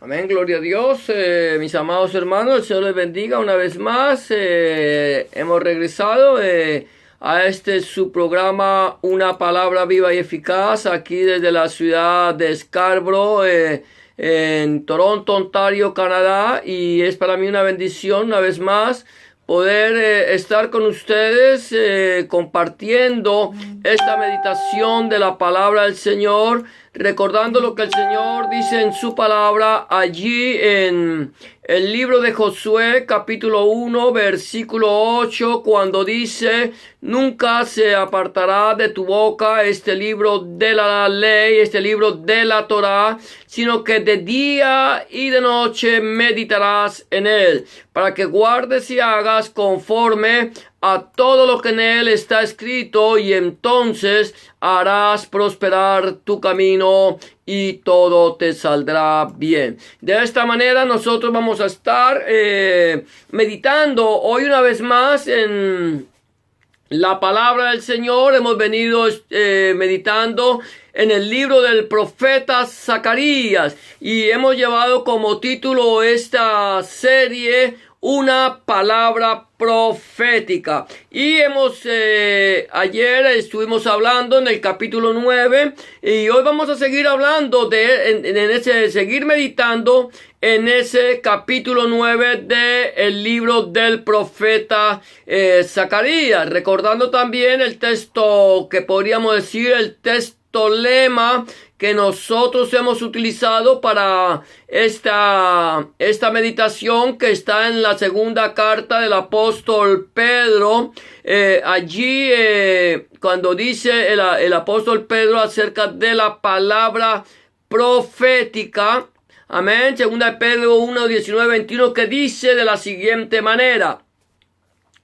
Amén, gloria a Dios. Mis amados hermanos, el Señor les bendiga una vez más. Hemos regresado a su programa Una Palabra Viva y Eficaz, aquí desde la ciudad de Scarborough, en Toronto, Ontario, Canadá. Y es para mí una bendición una vez más poder estar con ustedes compartiendo esta meditación de la palabra del Señor, recordando lo que el Señor dice en su palabra allí en el libro de Josué, capítulo 1, versículo 8, cuando dice: nunca se apartará de tu boca este libro de la ley, este libro de la Torá, sino que de día y de noche meditarás en él, para que guardes y hagas conforme a todo lo que en él está escrito, y entonces harás prosperar tu camino y todo te saldrá bien. De esta manera nosotros vamos a estar meditando hoy una vez más en la palabra del Señor. Hemos venido meditando en el libro del profeta Zacarías y hemos llevado como título esta serie Una Palabra Profética. Y ayer estuvimos hablando en el capítulo 9 y hoy vamos a seguir hablando seguir meditando en ese capítulo 9 del libro del profeta Zacarías, recordando también el texto que podríamos decir el texto lema que nosotros hemos utilizado para esta meditación, que está en la segunda carta del apóstol Pedro. Allí cuando dice el apóstol Pedro acerca de la palabra profética, amén, segunda de Pedro 1, 19, 21, que dice de la siguiente manera: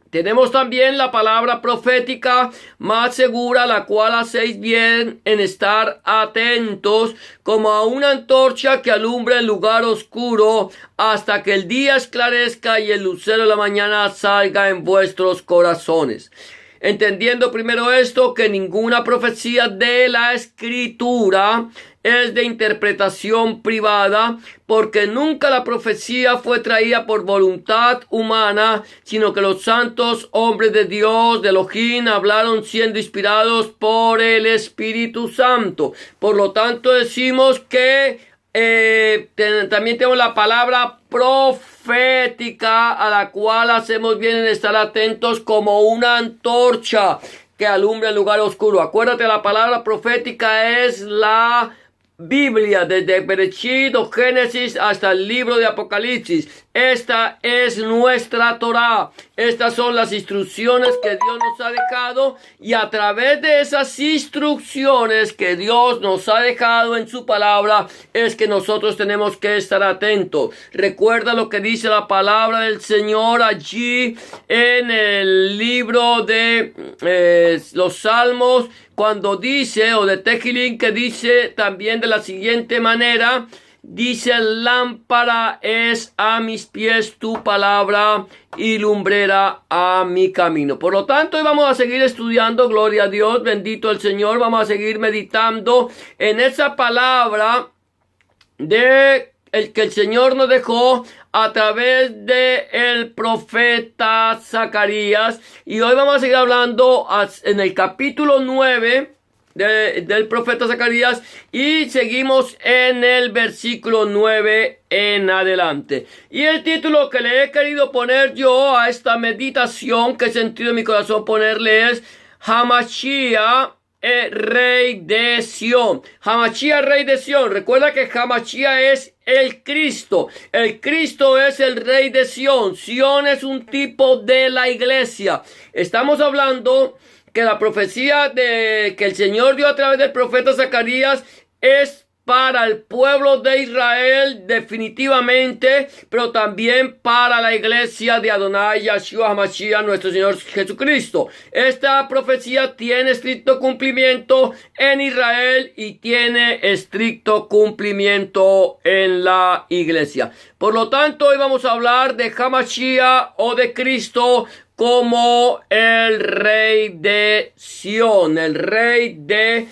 tenemos también la palabra profética más segura, la cual hacéis bien en estar atentos, como a una antorcha que alumbra el lugar oscuro, hasta que el día esclarezca y el lucero de la mañana salga en vuestros corazones. Entendiendo primero esto, que ninguna profecía de la Escritura es de interpretación privada, porque nunca la profecía fue traída por voluntad humana, sino que los santos hombres de Dios, de Elohim, hablaron siendo inspirados por el Espíritu Santo. Por lo tanto, decimos que también tenemos la palabra profética, a la cual hacemos bien en estar atentos, como una antorcha que alumbra el lugar oscuro. Acuérdate, la palabra profética es la Biblia, desde Bereshit o Génesis hasta el libro de Apocalipsis. Esta es nuestra Torá. Estas son las instrucciones que Dios nos ha dejado, y a través de esas instrucciones que Dios nos ha dejado en su palabra es que nosotros tenemos que estar atentos. Recuerda lo que dice la palabra del Señor allí en el libro de los Salmos, cuando dice, o de Tejilín, que dice también de la siguiente manera: dice: lámpara es a mis pies tu palabra y lumbrera a mi camino. Por lo tanto, hoy vamos a seguir estudiando, gloria a Dios, bendito el Señor. Vamos a seguir meditando en esa palabra de el que el Señor nos dejó a través de el profeta Zacarías. Y hoy vamos a seguir hablando en el capítulo 9 del profeta Zacarías, y seguimos en el versículo 9 en adelante. Y el título que le he querido poner yo a esta meditación, que he sentido en mi corazón ponerle, es Hamashiach, Rey de Sión. Hamashiach, Rey de Sión. Recuerda que Hamashiach es el Cristo. El Cristo es el Rey de Sión. Sión es un tipo de la iglesia. Estamos hablando que la profecía que el Señor dio a través del profeta Zacarías es para el pueblo de Israel definitivamente, pero también para la iglesia de Adonai Yahshua HaMashiach, nuestro Señor Jesucristo. Esta profecía tiene estricto cumplimiento en Israel y tiene estricto cumplimiento en la iglesia. Por lo tanto, hoy vamos a hablar de HaMashiach, o de Cristo, como el Rey de Sión, el Rey de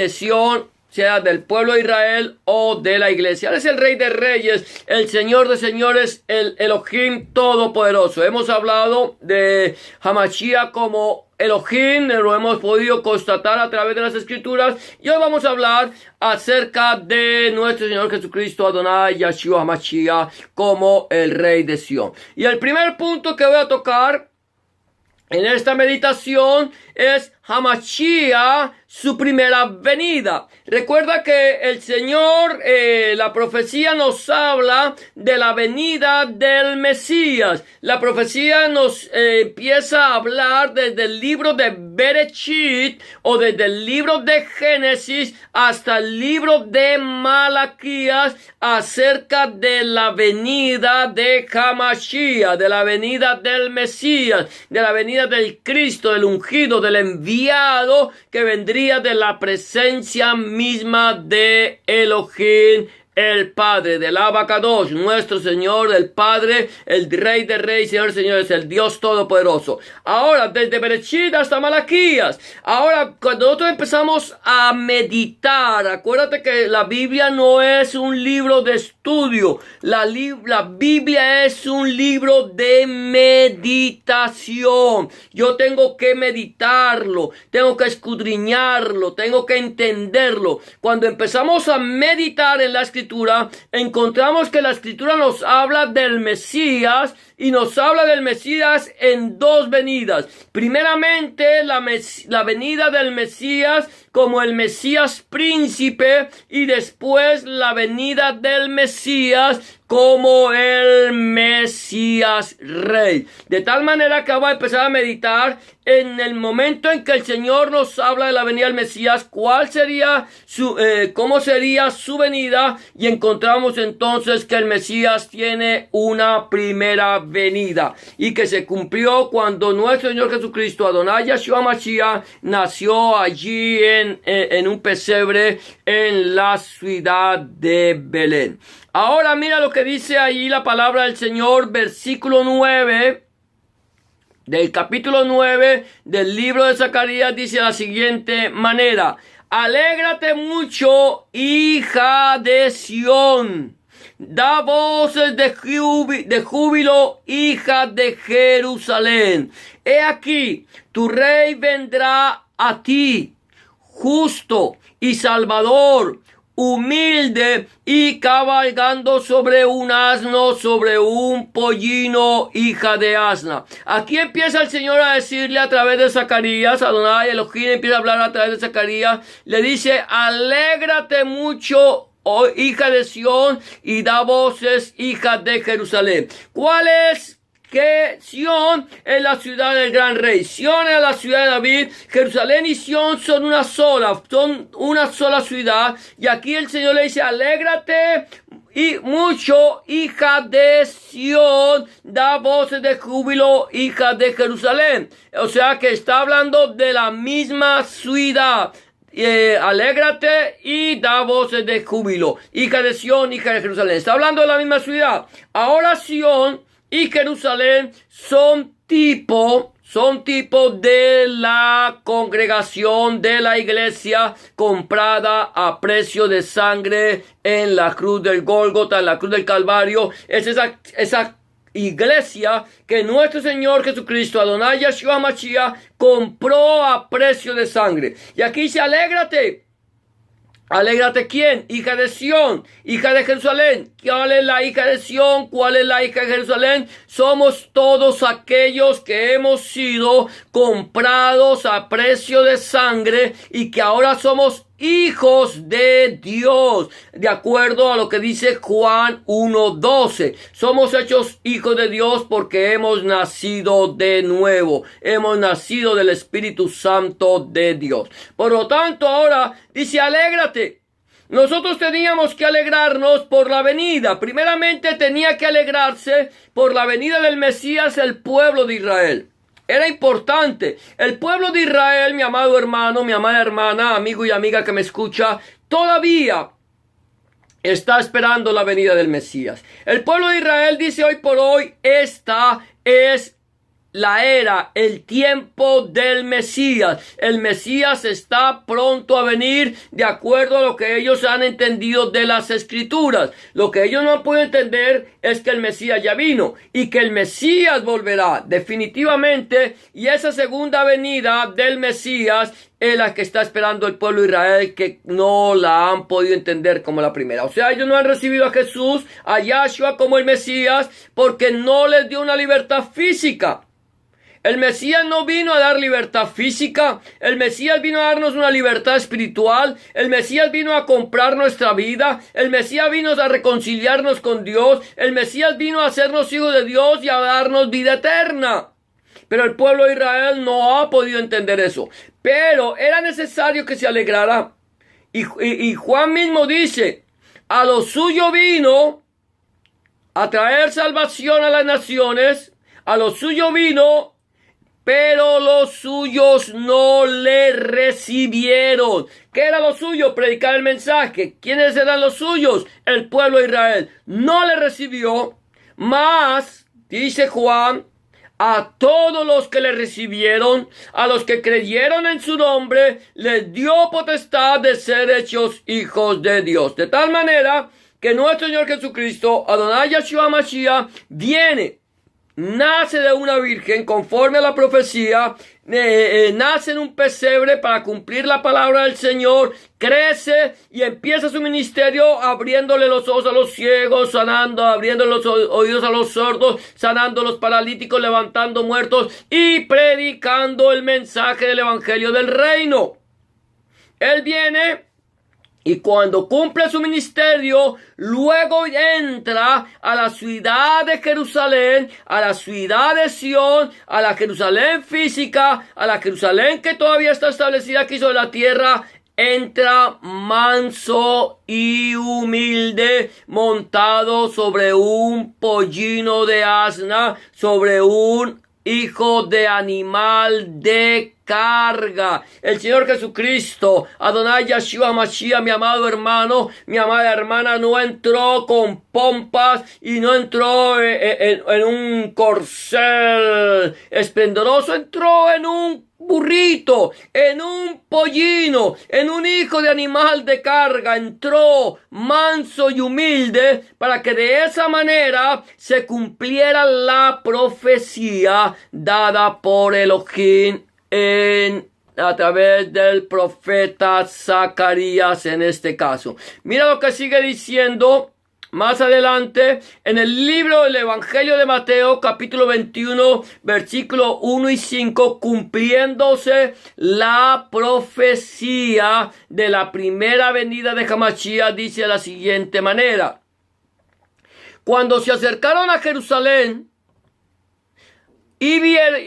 Sión, sea del pueblo de Israel o de la iglesia. Él es el Rey de Reyes, el Señor de Señores, el Elohim Todopoderoso. Hemos hablado de Hamashiach como Elohim, lo hemos podido constatar a través de las Escrituras, y hoy vamos a hablar acerca de nuestro Señor Jesucristo, Adonai Yahshua Hamashiach, como el Rey de Sión. Y el primer punto que voy a tocar en esta meditación es Hamashiach, su primera venida. Recuerda que el Señor, la profecía nos habla de la venida del Mesías. La profecía nos empieza a hablar desde el libro de Bereshit o desde el libro de Génesis hasta el libro de Malaquías acerca de la venida de Hamashiach, de la venida del Mesías, de la venida del Cristo, del ungido, del enviado que vendría de la presencia misma de Elohim, el Padre, del Abacadosh, nuestro Señor, el Padre, el Rey de Reyes, Señor de Señores, el Dios Todopoderoso. Ahora, desde Bereshit hasta Malaquías. Ahora, cuando nosotros empezamos a meditar, acuérdate que la Biblia no es un libro de estudio. La Biblia es un libro de meditación. Yo tengo que meditarlo, tengo que escudriñarlo, tengo que entenderlo. Cuando empezamos a meditar en la Escritura, encontramos que la Escritura nos habla del Mesías y nos habla del Mesías en dos venidas. Primeramente, la venida del Mesías como el Mesías príncipe, y después la venida del Mesías como el Mesías rey. De tal manera que vamos a empezar a meditar en el momento en que el Señor nos habla de la venida del Mesías, cómo sería su venida, y encontramos entonces que el Mesías tiene una primera venida y que se cumplió cuando nuestro Señor Jesucristo, Adonai Yahshua Mashiach, nació allí en un pesebre en la ciudad de Belén. Ahora mira lo que dice ahí la palabra del Señor, versículo 9 del capítulo 9 del libro de Zacarías, dice de la siguiente manera: alégrate mucho, hija de Sión, da voces de júbilo, hija de Jerusalén. He aquí, tu rey vendrá a ti, justo y salvador, humilde y cabalgando sobre un asno, sobre un pollino, hija de asna. Aquí empieza el Señor a decirle a través de Zacarías, Adonai Elohim empieza a hablar a través de Zacarías, le dice: alégrate mucho, oh hija de Sión, y da voces, hija de Jerusalén. ¿Cuál es? Que Sión es la ciudad del gran rey, Sión es la ciudad de David, Jerusalén y Sión son una sola ciudad. Y aquí el Señor le dice: alégrate y mucho, hija de Sión, da voces de júbilo, hija de Jerusalén. O sea que está hablando de la misma ciudad. Alégrate y da voces de júbilo, hija de Sión, hija de Jerusalén. Está hablando de la misma ciudad. Ahora Sión y Jerusalén son tipo de la congregación de la iglesia comprada a precio de sangre en la cruz del Gólgota, en la cruz del Calvario. Es esa iglesia que nuestro Señor Jesucristo, Adonai Yahshua Hamashiach, compró a precio de sangre. Y aquí dice: alégrate. Alégrate, ¿quién? Hija de Sión, hija de Jerusalén. ¿Cuál es la hija de Sión? ¿Cuál es la hija de Jerusalén? Somos todos aquellos que hemos sido comprados a precio de sangre y que ahora somos hijos de Dios, de acuerdo a lo que dice Juan 1:12. Somos hechos hijos de Dios porque hemos nacido de nuevo, hemos nacido del Espíritu Santo de Dios. Por lo tanto, ahora dice: alégrate. Nosotros teníamos que alegrarnos por la venida. Primeramente tenía que alegrarse por la venida del Mesías el pueblo de Israel. Era importante. El pueblo de Israel, mi amado hermano, mi amada hermana, amigo y amiga que me escucha, todavía está esperando la venida del Mesías. El pueblo de Israel dice hoy por hoy: esta es la era, el tiempo del Mesías. El Mesías está pronto a venir de acuerdo a lo que ellos han entendido de las Escrituras. Lo que ellos no pueden entender es que el Mesías ya vino y que el Mesías volverá definitivamente, y esa segunda venida del Mesías es la que está esperando el pueblo de Israel, que no la han podido entender como la primera. O sea, ellos no han recibido a Jesús, a Yahshua como el Mesías, porque no les dio una libertad física. El Mesías no vino a dar libertad física. El Mesías vino a darnos una libertad espiritual. El Mesías vino a comprar nuestra vida. El Mesías vino a reconciliarnos con Dios. El Mesías vino a hacernos hijos de Dios y a darnos vida eterna. Pero el pueblo de Israel no ha podido entender eso. Pero era necesario que se alegrara. Y Juan mismo dice, a lo suyo vino a traer salvación a las naciones. A lo suyo vino, pero los suyos no le recibieron. ¿Qué era lo suyo? Predicar el mensaje. ¿Quiénes eran los suyos? El pueblo de Israel. No le recibió, mas, dice Juan, a todos los que le recibieron, a los que creyeron en su nombre, les dio potestad de ser hechos hijos de Dios. De tal manera que nuestro Señor Jesucristo, Adonai Yahshua Mashiach, viene, nace de una virgen conforme a la profecía, nace en un pesebre para cumplir la palabra del Señor, crece y empieza su ministerio abriéndole los ojos a los ciegos, sanando, abriendo los oídos a los sordos, sanando a los paralíticos, levantando muertos y predicando el mensaje del evangelio del reino. Él viene y cuando cumple su ministerio, luego entra a la ciudad de Jerusalén, a la ciudad de Sión, a la Jerusalén física, a la Jerusalén que todavía está establecida aquí sobre la tierra. Entra manso y humilde, montado sobre un pollino de asna, sobre un hijo de animal de carga. El Señor Jesucristo, Adonai Yahshua Mashiach, mi amado hermano, mi amada hermana, no entró con pompas y no entró en un corcel esplendoroso, entró en un burrito, en un pollino, en un hijo de animal de carga. Entró manso y humilde para que de esa manera se cumpliera la profecía dada por Elohim a través del profeta Zacarías en este caso. Mira lo que sigue diciendo más adelante en el libro del Evangelio de Mateo, capítulo 21, versículo 1 y 5, cumpliéndose la profecía de la primera venida de Hamashiach, dice de la siguiente manera: cuando se acercaron a Jerusalén y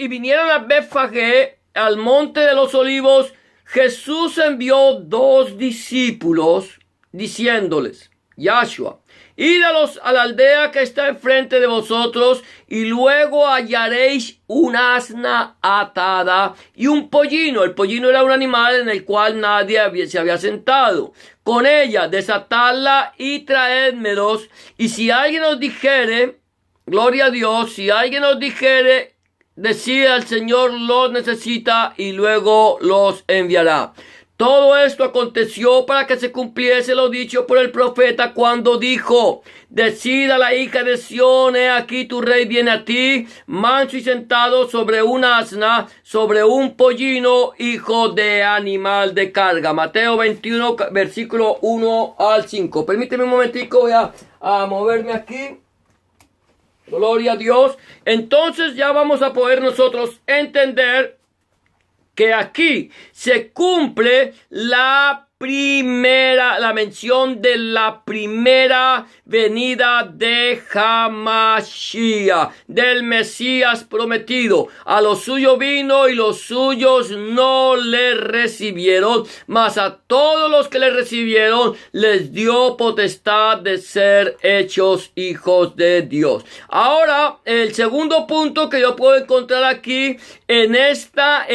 vinieron a Betfagé, al monte de los olivos, Jesús envió 2 discípulos diciéndoles, Yahshua, id a la aldea que está enfrente de vosotros y luego hallaréis un asna atada y un pollino. El pollino era un animal en el cual nadie se había sentado. Con ella desatadla y traédmelos. Y si alguien os dijere, gloria a Dios, si alguien os dijere, decid al Señor los necesita y luego los enviará. Todo esto aconteció para que se cumpliese lo dicho por el profeta cuando dijo, decid a la hija de Sión, he aquí tu rey viene a ti, manso y sentado sobre un asna, sobre un pollino, hijo de animal de carga. Mateo 21, versículo 1 al 5. Permíteme un momentico, voy a moverme aquí. Gloria a Dios. Entonces ya vamos a poder nosotros entender que aquí se cumple la mención de la primera venida de Hamashiach, del Mesías prometido. A los suyos vino y los suyos no le recibieron, mas a todos los que le recibieron les dio potestad de ser hechos hijos de Dios. Ahora, el segundo punto que yo puedo encontrar aquí en esta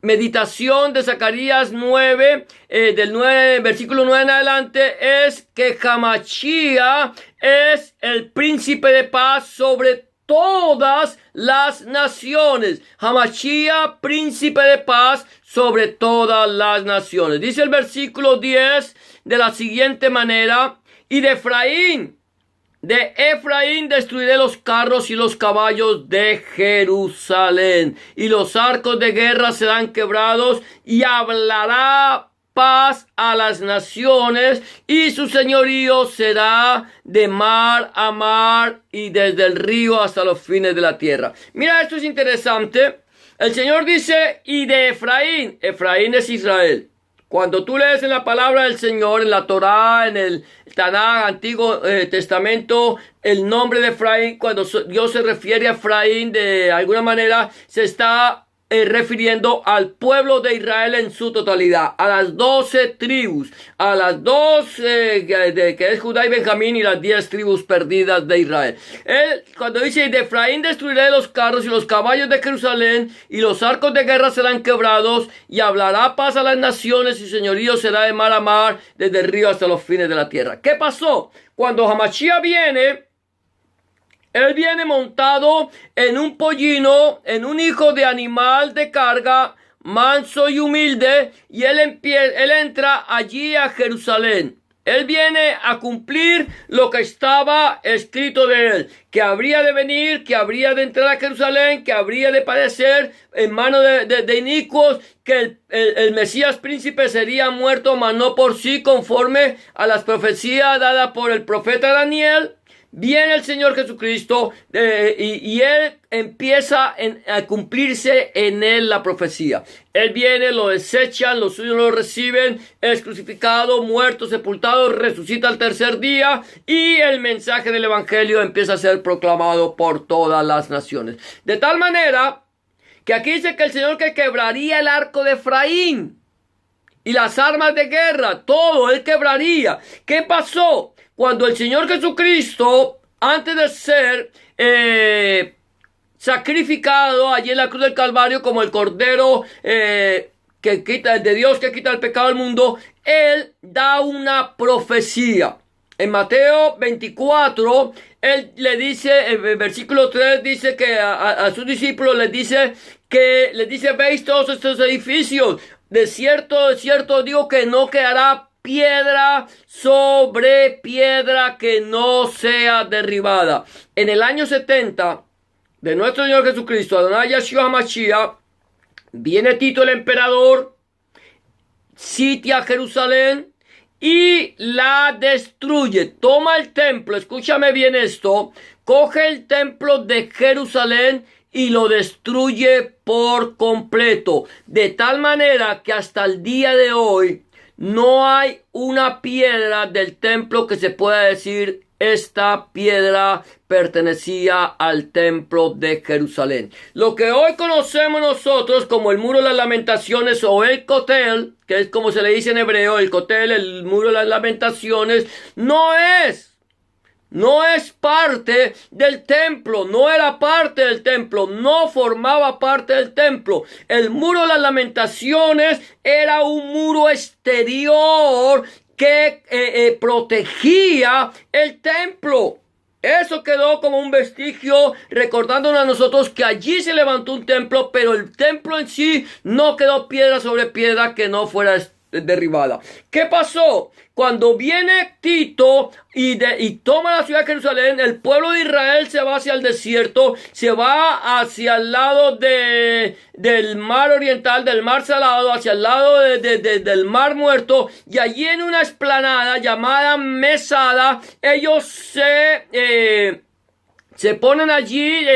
meditación de Zacarías 9, versículo 9 en adelante, es que Hamashiach es el príncipe de paz sobre todas las naciones. Hamashiach, príncipe de paz sobre todas las naciones. Dice el versículo 10 de la siguiente manera: y de Efraín destruiré los carros y los caballos de Jerusalén, y los arcos de guerra serán quebrados, y hablará paz a las naciones, y su señorío será de mar a mar y desde el río hasta los fines de la tierra. Mira, esto es interesante. El Señor dice, y de Efraín. Efraín es Israel. Cuando tú lees en la palabra del Señor, en la Torá, en el Tanaj, Antiguo Testamento, el nombre de Efraín, cuando Dios se refiere a Efraín, de alguna manera se está refiriendo al pueblo de Israel en su totalidad, a las 12 tribus, a las dos que es Judá y Benjamín, y las 10 tribus perdidas de Israel. Él, cuando dice, de Efraín destruiré los carros y los caballos de Jerusalén, y los arcos de guerra serán quebrados, y hablará paz a las naciones, y señorío será de mar a mar, desde el río hasta los fines de la tierra. ¿Qué pasó? Cuando Hamashiach viene, él viene montado en un pollino, en un hijo de animal de carga, manso y humilde, y él entra allí a Jerusalén. Él viene a cumplir lo que estaba escrito de él, que habría de venir, que habría de entrar a Jerusalén, que habría de padecer en manos de inicuos, que el Mesías príncipe sería muerto, mas no por sí, conforme a las profecías dadas por el profeta Daniel. Viene el Señor Jesucristo y Él empieza a cumplirse en Él la profecía. Él viene, lo desechan, los suyos lo reciben, es crucificado, muerto, sepultado, resucita al tercer día, y el mensaje del Evangelio empieza a ser proclamado por todas las naciones. De tal manera que aquí dice que el Señor que quebraría el arco de Efraín y las armas de guerra, todo Él quebraría. ¿Qué pasó? Cuando el Señor Jesucristo, antes de ser sacrificado allí en la cruz del Calvario como el Cordero de Dios que quita el pecado del mundo, Él da una profecía. En Mateo 24, Él le dice, en el versículo 3, dice que a sus discípulos les dice, veis todos estos edificios. De cierto digo que no quedará piedra sobre piedra que no sea derribada. En el año 70 de nuestro Señor Jesucristo, Adonai Yeshua Hamashiach, viene Tito el emperador, sitia Jerusalén y la destruye. Toma el templo, escúchame bien esto, coge el templo de Jerusalén y lo destruye por completo. De tal manera que hasta el día de hoy no hay una piedra del templo que se pueda decir, esta piedra pertenecía al templo de Jerusalén. Lo que hoy conocemos nosotros como el muro de las lamentaciones o el Kotel, que es como se le dice en hebreo, el Kotel, el muro de las lamentaciones, no es parte del templo, no era parte del templo, no formaba parte del templo. El muro de las lamentaciones era un muro exterior que protegía el templo. Eso quedó como un vestigio recordándonos a nosotros que allí se levantó un templo, pero el templo en sí no quedó piedra sobre piedra que no fuera derribada. ¿Qué pasó? Cuando viene Tito y toma la ciudad de Jerusalén, el pueblo de Israel se va hacia el desierto, se va hacia el lado del mar oriental, del mar salado, hacia el lado del mar muerto, y allí en una explanada llamada Mesada, ellos se ponen allí,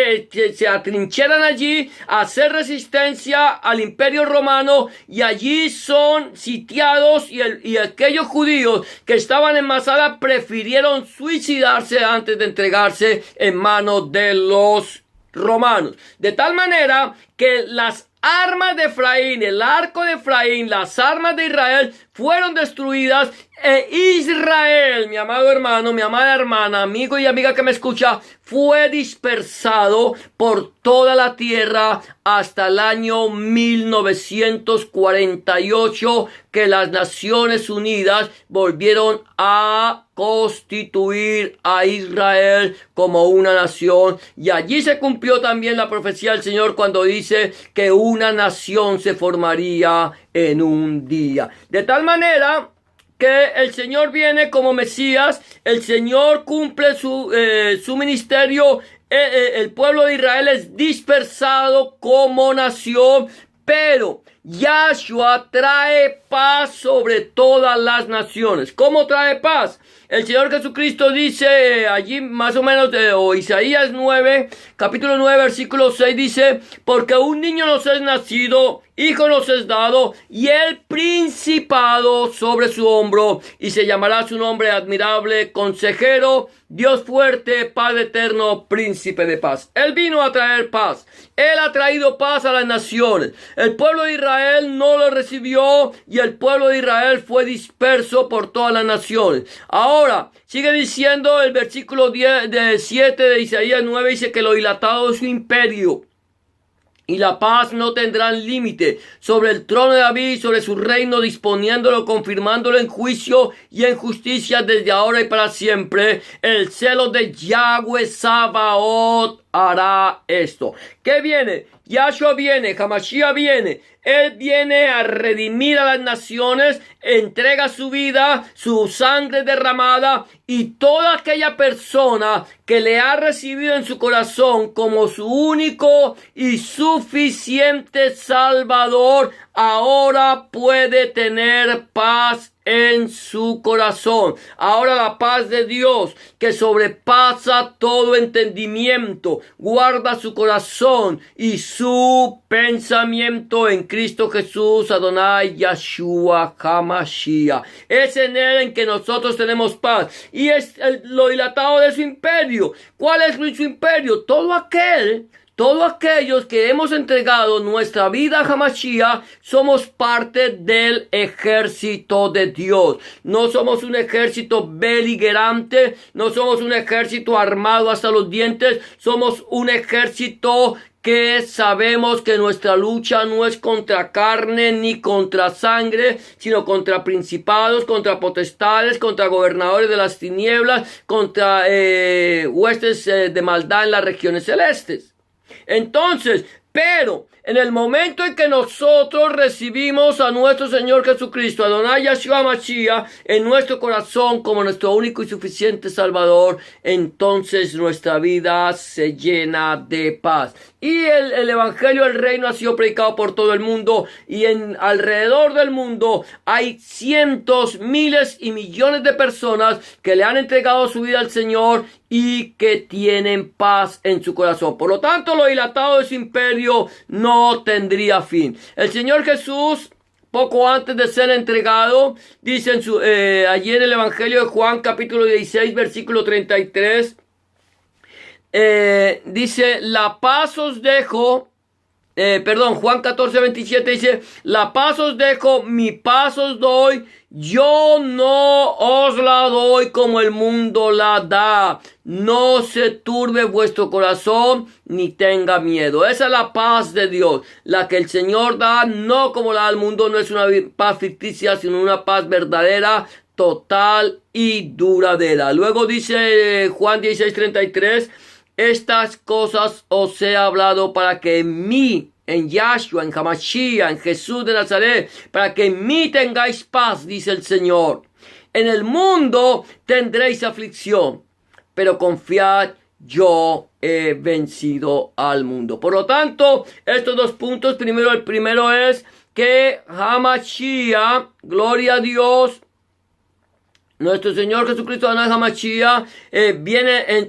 se atrincheran allí a hacer resistencia al imperio romano, y allí son sitiados, y aquellos judíos que estaban en Masada prefirieron suicidarse antes de entregarse en manos de los romanos. De tal manera que las armas de Efraín, el arco de Efraín, las armas de Israel fueron destruidas e Israel, mi amado hermano, mi amada hermana, amigo y amiga que me escucha, fue dispersado por toda la tierra hasta el año 1948, que las Naciones Unidas volvieron a constituir a Israel como una nación, y allí se cumplió también la profecía del Señor cuando dice que una nación se formaría en un día. De tal manera que el Señor viene como Mesías, el Señor cumple su ministerio, el pueblo de Israel es dispersado como nación, pero Yahshua trae paz sobre todas las naciones. ¿Cómo trae paz? El Señor Jesucristo dice allí más o menos, o Isaías 9, capítulo 9, versículo 6 dice, porque un niño nos es nacido, hijo nos es dado, y el principado sobre su hombro, y se llamará su nombre admirable, consejero, Dios fuerte, Padre eterno, príncipe de paz. Él vino a traer paz. Él ha traído paz a las naciones. El pueblo de Israel no lo recibió y el pueblo de Israel fue disperso por todas las naciones. Ahora, sigue diciendo el versículo 7 de Isaías 9, dice que lo dilatado de su imperio y la paz no tendrán límite sobre el trono de David, sobre su reino, disponiéndolo, confirmándolo en juicio y en justicia desde ahora y para siempre. El celo de Yahweh Sabaoth hará esto. ¿Qué viene? Yahshua viene, Hamashiach viene. Él viene a redimir a las naciones, entrega su vida, su sangre derramada, y toda aquella persona que le ha recibido en su corazón como su único y suficiente Salvador, ahora puede tener paz en su corazón. Ahora la paz de Dios, que sobrepasa todo entendimiento, guarda su corazón y su pensamiento en Cristo Jesús, Adonai Yahshua HaMashiach. Es en Él en que nosotros tenemos paz, y es lo dilatado de su imperio. ¿Cuál es su imperio? Todos aquellos que hemos entregado nuestra vida a Hamashiach somos parte del ejército de Dios. No somos un ejército beligerante, no somos un ejército armado hasta los dientes, somos un ejército que sabemos que nuestra lucha no es contra carne ni contra sangre, sino contra principados, contra potestades, contra gobernadores de las tinieblas, contra huestes de maldad en las regiones celestes. Entonces, pero en el momento en que nosotros recibimos a nuestro Señor Jesucristo, Adonai Yahshua Mashiach, en nuestro corazón como nuestro único y suficiente Salvador, entonces nuestra vida se llena de paz. Y el Evangelio del Reino ha sido predicado por todo el mundo, y alrededor del mundo hay cientos, miles y millones de personas que le han entregado su vida al Señor y que tienen paz en su corazón. Por lo tanto, lo dilatado de su imperio no tendría fin. El Señor Jesús, poco antes de ser entregado, dice allí en el Evangelio de Juan, capítulo 16, versículo 33, dice, la paz os dejo, Juan 14, 27 dice, la paz os dejo, mi paz os doy, yo no os la doy como el mundo la da. No se turbe vuestro corazón ni tenga miedo. Esa es la paz de Dios, la que el Señor da, no como la del mundo. No es una paz ficticia, sino una paz verdadera, total y duradera. Luego dice Juan 16:33, estas cosas os he hablado para que en mí, en Yahshua, en Hamashiach, en Jesús de Nazaret, para que en mí tengáis paz, dice el Señor. En el mundo tendréis aflicción, pero confiad, yo he vencido al mundo. Por lo tanto, estos dos puntos, el primero es que Hamashiach, gloria a Dios, nuestro Señor Jesucristo, Adonai Hamashiach,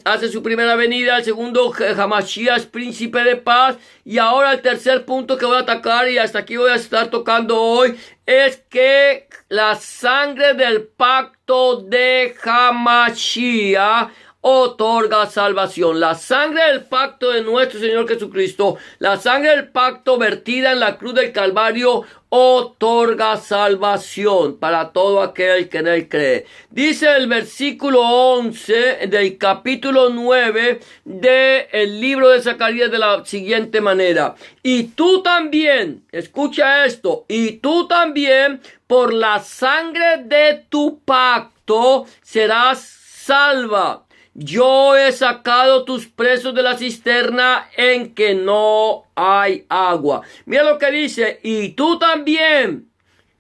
hace su primera venida. El segundo, Hamashiach es príncipe de paz. Y ahora el tercer punto que voy a atacar, y hasta aquí voy a estar tocando hoy, es que la sangre del pacto de Hamashiach otorga salvación. La sangre del pacto de nuestro Señor Jesucristo, la sangre del pacto vertida en la cruz del Calvario, otorga salvación para todo aquel que en él cree. Dice el versículo 11 del capítulo 9 del libro de Zacarías de la siguiente manera: y tú también, escucha esto, y tú también por la sangre de tu pacto serás salva. Yo he sacado tus presos de la cisterna en que no hay agua. Mira lo que dice: y tú también,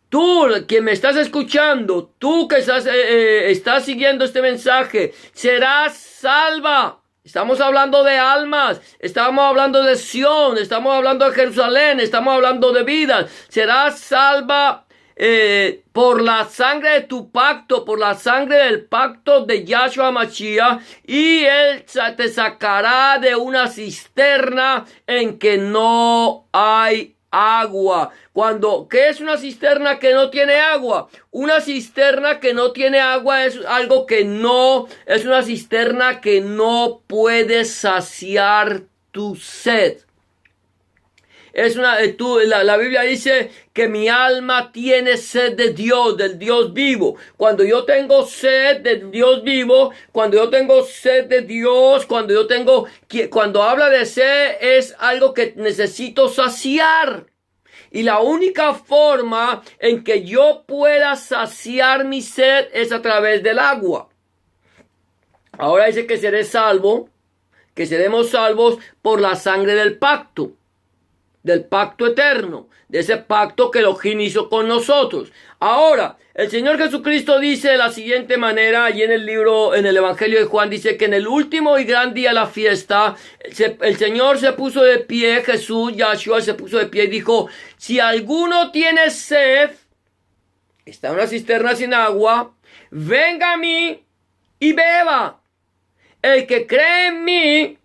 tú que me estás escuchando, tú que estás siguiendo este mensaje, serás salva. Estamos hablando de almas, estamos hablando de Sión, estamos hablando de Jerusalén, estamos hablando de vidas. Serás salva por la sangre de tu pacto, por la sangre del pacto de Yahshua Mashiach, y Él te sacará de una cisterna en que no hay agua. ¿Qué es una cisterna que no tiene agua? Una cisterna que no tiene agua es algo que es una cisterna que no puede saciar tu sed. La Biblia dice que mi alma tiene sed de Dios, del Dios vivo. Cuando yo tengo sed del Dios vivo, cuando yo tengo sed de Dios, cuando habla de sed, es algo que necesito saciar. Y la única forma en que yo pueda saciar mi sed es a través del agua. Ahora dice que seremos salvos por la sangre del pacto eterno, de ese pacto que Elohim hizo con nosotros. Ahora, el Señor Jesucristo dice de la siguiente manera, allí en el Evangelio de Juan, dice que en el último y gran día de la fiesta, el Señor se puso de pie, Yahshua se puso de pie y dijo: si alguno tiene sed, está en una cisterna sin agua, venga a mí y beba. El que cree en mí,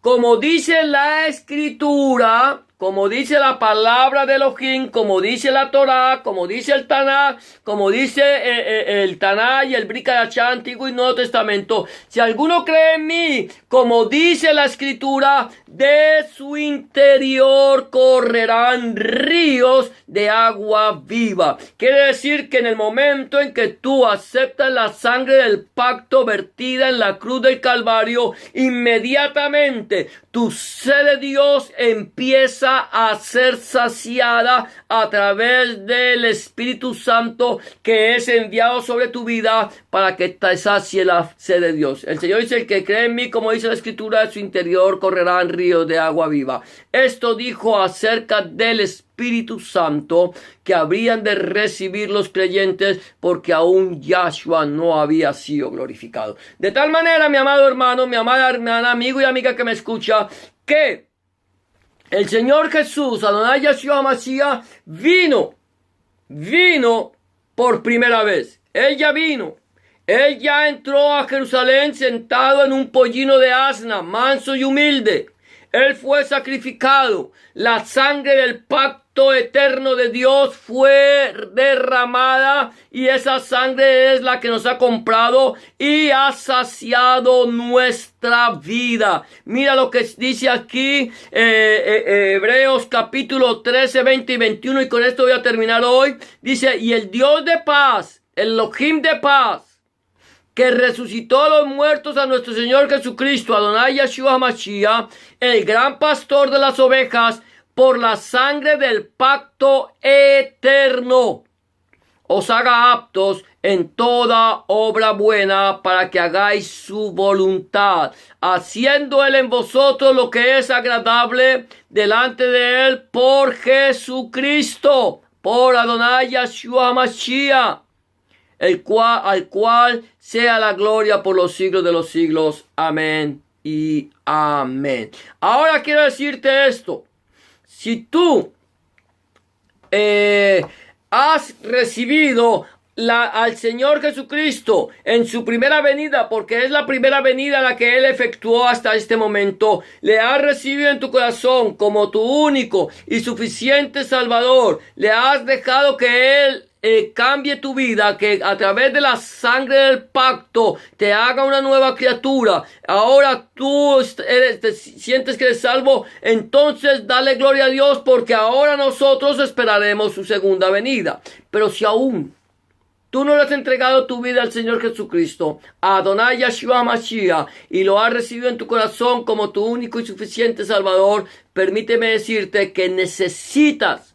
como dice la Escritura, como dice la palabra de Elohim, como dice la Torá, como dice el Taná, como dice el Taná y el Brit Hadashah, Antiguo y Nuevo Testamento. Si alguno cree en mí, como dice la Escritura, de su interior correrán ríos de agua viva. Quiere decir que en el momento en que tú aceptas la sangre del pacto vertida en la cruz del Calvario, inmediatamente tu sed de Dios empieza a ser saciada a través del Espíritu Santo que es enviado sobre tu vida para que te sacie la sed de Dios. El Señor dice: el que cree en mí, como dice la Escritura, de su interior correrán ríos de agua viva. Esto dijo acerca del Espíritu Santo que habrían de recibir los creyentes, porque aún Yahshua no había sido glorificado. De tal manera, mi amado hermano, mi amada hermana, amigo y amiga que me escucha, que el Señor Jesús, Adonai Yahshua Mashiach, vino por primera vez. Él ya vino. Él ya entró a Jerusalén sentado en un pollino de asna, manso y humilde. Él fue sacrificado. La sangre del pacto eterno de Dios fue derramada, y esa sangre es la que nos ha comprado y ha saciado nuestra vida. Mira lo que dice aquí Hebreos capítulo 13, 20 y 21, y con esto voy a terminar hoy. Dice: y el Dios de paz, el Elohim de paz, que resucitó a los muertos a nuestro Señor Jesucristo, Adonai Yahshua Mashiach, el gran pastor de las ovejas, por la sangre del pacto eterno, os haga aptos en toda obra buena, para que hagáis su voluntad, haciendo Él en vosotros lo que es agradable delante de Él, por Jesucristo, por Adonai Yahshua Mashiach, al cual sea la gloria por los siglos de los siglos. Amén y amén. Ahora quiero decirte esto: si tú has recibido al Señor Jesucristo en su primera venida, porque es la primera venida la que Él efectuó hasta este momento, le has recibido en tu corazón como tu único y suficiente Salvador, le has dejado que Él cambie tu vida, que a través de la sangre del pacto te haga una nueva criatura. Ahora tú te sientes que eres salvo, entonces dale gloria a Dios, porque ahora nosotros esperaremos su segunda venida. Pero si aún tú no le has entregado tu vida al Señor Jesucristo, a Adonai Yeshua Mashiach, y lo has recibido en tu corazón como tu único y suficiente Salvador, permíteme decirte que necesitas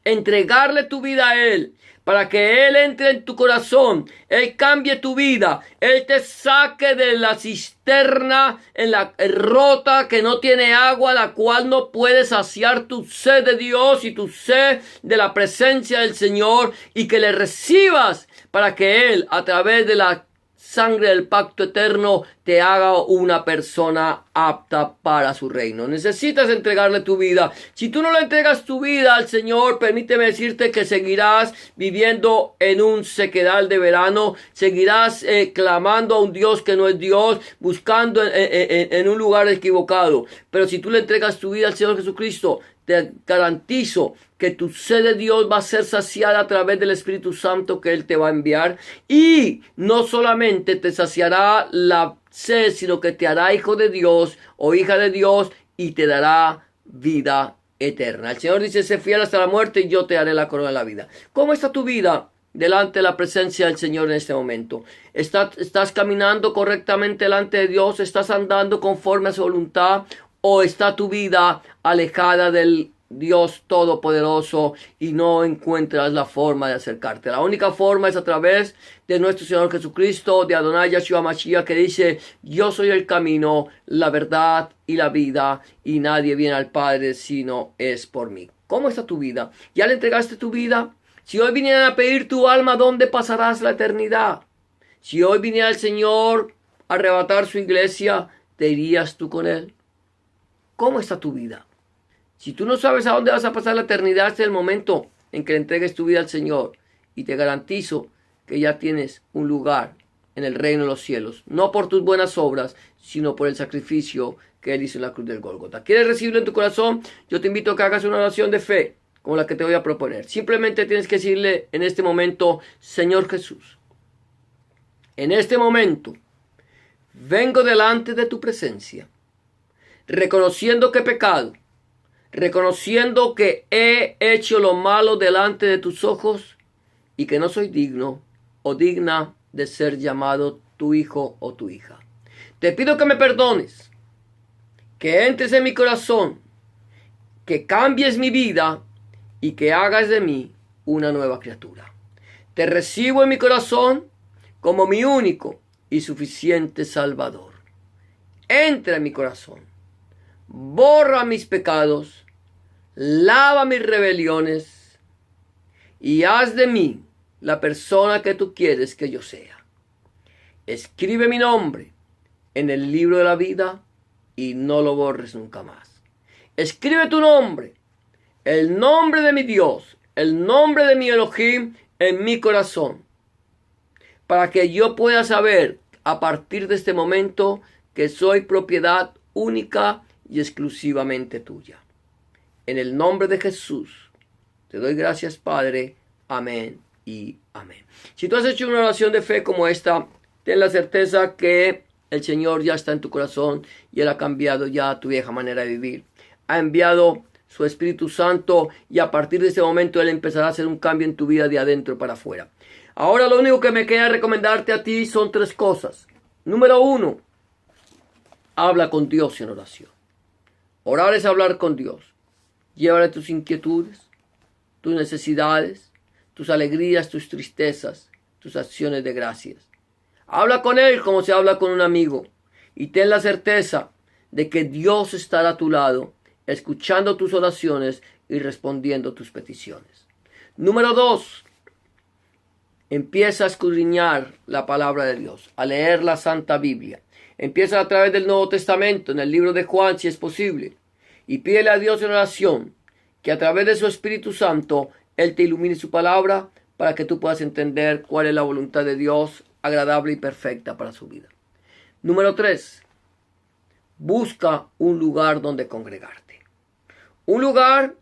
entregarle tu vida a Él, para que Él entre en tu corazón, Él cambie tu vida, Él te saque de la cisterna en la rota que no tiene agua, la cual no puede saciar tu sed de Dios y tu sed de la presencia del Señor, y que le recibas para que Él, a través de la sangre del pacto eterno, te haga una persona apta para su reino. Necesitas entregarle tu vida. Si tú no le entregas tu vida al Señor, permíteme decirte que seguirás viviendo en un sequedal de verano, seguirás clamando a un Dios que no es Dios, buscando en un lugar equivocado. Pero si tú le entregas tu vida al Señor Jesucristo, te garantizo que tu sed de Dios va a ser saciada a través del Espíritu Santo que Él te va a enviar. Y no solamente te saciará la sed, sino que te hará hijo de Dios o hija de Dios y te dará vida eterna. El Señor dice: sé fiel hasta la muerte y yo te haré la corona de la vida. ¿Cómo está tu vida delante de la presencia del Señor en este momento? ¿Estás caminando correctamente delante de Dios? ¿Estás andando conforme a su voluntad? ¿O está tu vida alejada del Dios Todopoderoso y no encuentras la forma de acercarte? La única forma es a través de nuestro Señor Jesucristo, de Adonai Yeshua Mashiach, que dice: yo soy el camino, la verdad y la vida, y nadie viene al Padre sino es por mí. ¿Cómo está tu vida? ¿Ya le entregaste tu vida? Si hoy vinieran a pedir tu alma, ¿dónde pasarás la eternidad? Si hoy viniera el Señor a arrebatar su iglesia, ¿te irías tú con Él? ¿Cómo está tu vida? Si tú no sabes a dónde vas a pasar la eternidad, este es el momento en que le entregues tu vida al Señor. Y te garantizo que ya tienes un lugar en el reino de los cielos. No por tus buenas obras, sino por el sacrificio que Él hizo en la cruz del Gólgota. ¿Quieres recibirlo en tu corazón? Yo te invito a que hagas una oración de fe, como la que te voy a proponer. Simplemente tienes que decirle en este momento: Señor Jesús, en este momento vengo delante de tu presencia, reconociendo que he pecado, reconociendo que he hecho lo malo delante de tus ojos y que no soy digno o digna de ser llamado tu hijo o tu hija. Te pido que me perdones, que entres en mi corazón, que cambies mi vida y que hagas de mí una nueva criatura. Te recibo en mi corazón como mi único y suficiente Salvador. Entra en mi corazón. Borra mis pecados, lava mis rebeliones y haz de mí la persona que tú quieres que yo sea. Escribe mi nombre en el libro de la vida y no lo borres nunca más. Escribe tu nombre, el nombre de mi Dios, el nombre de mi Elohim en mi corazón, para que yo pueda saber a partir de este momento que soy propiedad única y exclusivamente tuya. En el nombre de Jesús te doy gracias, Padre. Amén y amén. Si tú has hecho una oración de fe como esta, ten la certeza que el Señor ya está en tu corazón y Él ha cambiado ya tu vieja manera de vivir. Ha enviado su Espíritu Santo y a partir de ese momento Él empezará a hacer un cambio en tu vida de adentro para afuera. Ahora lo único que me queda recomendarte a ti son 3 cosas. Número 1, habla con Dios en oración. Orar es hablar con Dios. Llévale tus inquietudes, tus necesidades, tus alegrías, tus tristezas, tus acciones de gracias. Habla con Él como se habla con un amigo. Y ten la certeza de que Dios estará a tu lado, escuchando tus oraciones y respondiendo tus peticiones. Número 2. Empieza a escudriñar la palabra de Dios, a leer la Santa Biblia. Empieza a través del Nuevo Testamento, en el libro de Juan, si es posible. Y pídele a Dios en oración que a través de su Espíritu Santo Él te ilumine su palabra para que tú puedas entender cuál es la voluntad de Dios agradable y perfecta para su vida. Número 3. Busca un lugar donde congregarte. Un lugar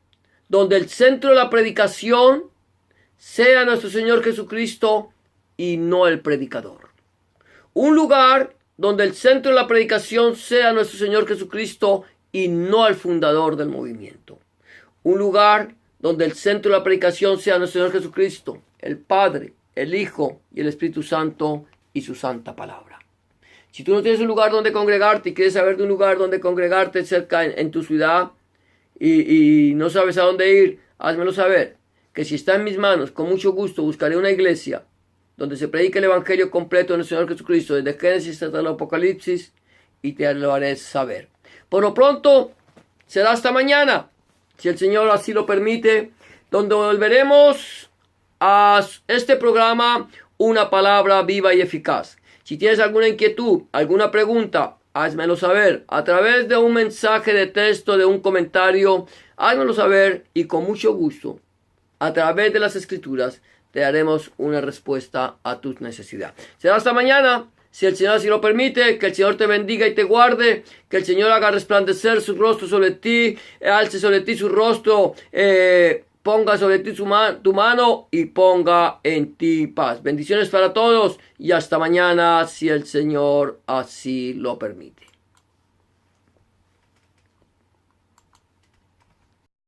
donde el centro de la predicación sea nuestro Señor Jesucristo y no el predicador. Un lugar donde el centro de la predicación sea nuestro Señor Jesucristo y no el fundador del movimiento. Un lugar donde el centro de la predicación sea nuestro Señor Jesucristo, el Padre, el Hijo y el Espíritu Santo y su santa palabra. Si tú no tienes un lugar donde congregarte y quieres saber de un lugar donde congregarte cerca en tu ciudad y no sabes a dónde ir, házmelo saber, que si está en mis manos, con mucho gusto buscaré una iglesia donde se predique el Evangelio completo de nuestro Señor Jesucristo, desde Génesis hasta el Apocalipsis, y te lo haré saber. Por lo pronto, será hasta mañana, si el Señor así lo permite, donde volveremos a este programa, Una Palabra Viva y Eficaz. Si tienes alguna inquietud, alguna pregunta, házmelo saber a través de un mensaje de texto, de un comentario, házmelo saber y con mucho gusto, a través de las Escrituras, te daremos una respuesta a tus necesidades. Será hasta mañana, si el Señor así lo permite. Que el Señor te bendiga y te guarde, que el Señor haga resplandecer su rostro sobre ti, alce sobre ti su rostro, ponga sobre ti tu mano y ponga en ti paz. Bendiciones para todos y hasta mañana, si el Señor así lo permite.